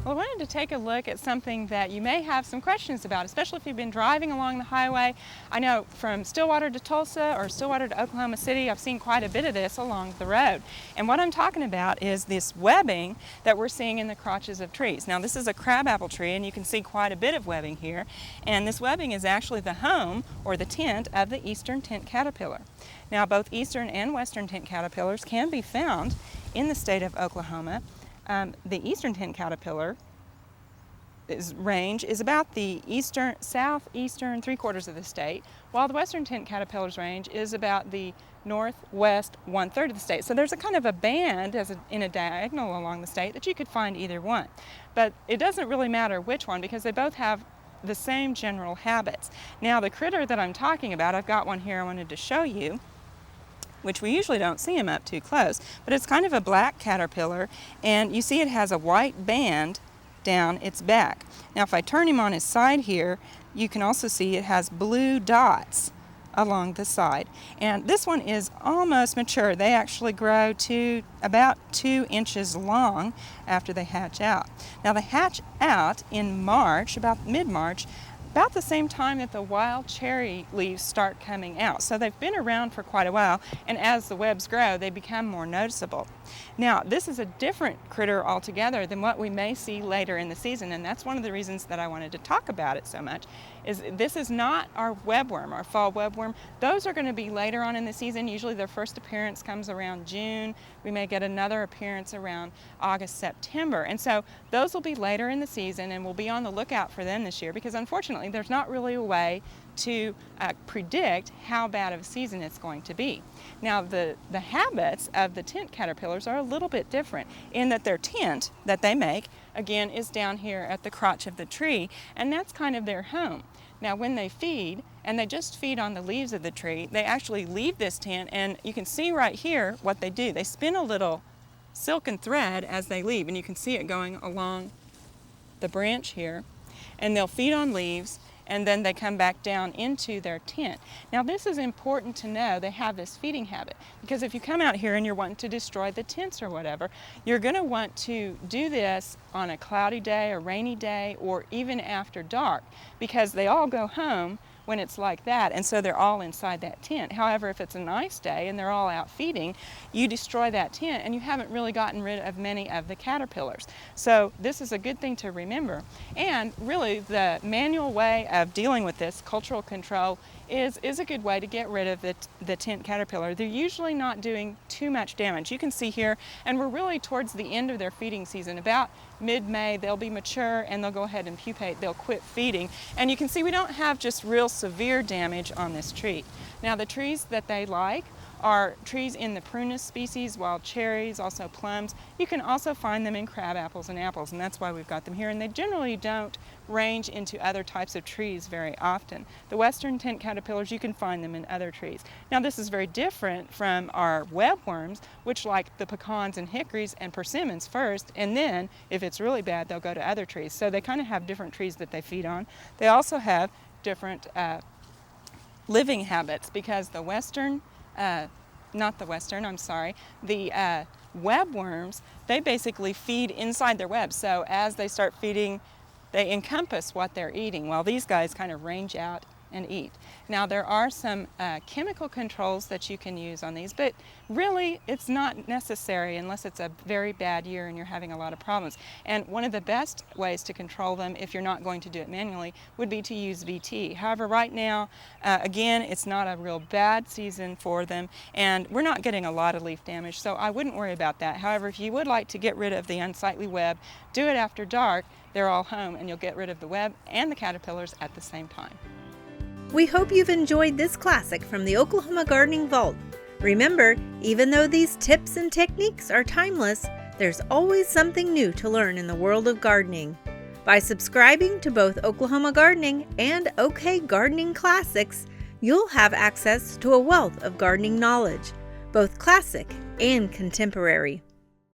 Well, I wanted to take a look at something that you may have some questions about, especially if you've been driving along the highway. I know from Stillwater to Tulsa or Stillwater to Oklahoma City, I've seen quite a bit of this along the road. And what I'm talking about is this webbing that we're seeing in the crotches of trees. Now, this is a crabapple tree, and you can see quite a bit of webbing here. And this webbing is actually the home or the tent of the eastern tent caterpillar. Now, both eastern and western tent caterpillars can be found in the state of Oklahoma. The eastern tent caterpillar range is about the southeastern 3/4 of the state, while the western tent caterpillar's range is about the northwest 1/3 of the state. So there's a kind of a band in a diagonal along the state that you could find either one. But it doesn't really matter which one because they both have the same general habits. Now, the critter that I'm talking about, I've got one here I wanted to show you, which we usually don't see him up too close, but it's kind of a black caterpillar, and you see it has a white band down its back. Now, if I turn him on his side here, you can also see it has blue dots along the side. And this one is almost mature. They actually grow to about 2 inches long after they hatch out. Now, they hatch out in March, about mid-March, about the same time that the wild cherry leaves start coming out. So they've been around for quite a while, and as the webs grow, they become more noticeable. Now, this is a different critter altogether than what we may see later in the season, and that's one of the reasons that I wanted to talk about it so much, is this is not our webworm, our fall webworm. Those are going to be later on in the season. Usually their first appearance comes around June. We may get another appearance around August, September, and so those will be later in the season, and we'll be on the lookout for them this year because unfortunately there's not really a way to predict how bad of a season it's going to be. Now, the habits of the tent caterpillars are a little bit different in that their tent that they make, again, is down here at the crotch of the tree, and that's kind of their home. Now, when they feed, and they just feed on the leaves of the tree, they actually leave this tent, and you can see right here what they do. They spin a little silken thread as they leave, and you can see it going along the branch here, and they'll feed on leaves, and then they come back down into their tent. Now, this is important to know. They have this feeding habit because if you come out here and you're wanting to destroy the tents or whatever, you're going to want to do this on a cloudy day, a rainy day, or even after dark because they all go home when it's like that, and so they're all inside that tent. However, if it's a nice day and they're all out feeding, you destroy that tent and you haven't really gotten rid of many of the caterpillars. So this is a good thing to remember. And really, the manual way of dealing with this, cultural control, is a good way to get rid of the tent caterpillar. They're usually not doing too much damage. You can see here, and we're really towards the end of their feeding season. About mid-May, they'll be mature and they'll go ahead and pupate. They'll quit feeding. And you can see we don't have just real severe damage on this tree. Now, the trees that they like are trees in the prunus species, wild cherries, also plums. You can also find them in crab apples and apples, and that's why we've got them here. And they generally don't range into other types of trees very often. The western tent caterpillars, you can find them in other trees. Now, this is very different from our webworms, which like the pecans and hickories and persimmons first, and then if it's really bad, they'll go to other trees. So they kind of have different trees that they feed on. They also have different living habits because the webworms, they basically feed inside their webs. So as they start feeding, they encompass what they're eating, while these guys kind of range out and eat. Now, there are some chemical controls that you can use on these, but really it's not necessary unless it's a very bad year and you're having a lot of problems. And one of the best ways to control them, if you're not going to do it manually, would be to use VT. However, right now, again, it's not a real bad season for them, and we're not getting a lot of leaf damage, so I wouldn't worry about that. However, if you would like to get rid of the unsightly web, do it after dark. They're all home, and you'll get rid of the web and the caterpillars at the same time. We hope you've enjoyed this classic from the Oklahoma Gardening Vault. Remember, even though these tips and techniques are timeless, there's always something new to learn in the world of gardening. By subscribing to both Oklahoma Gardening and OK Gardening Classics, you'll have access to a wealth of gardening knowledge, both classic and contemporary.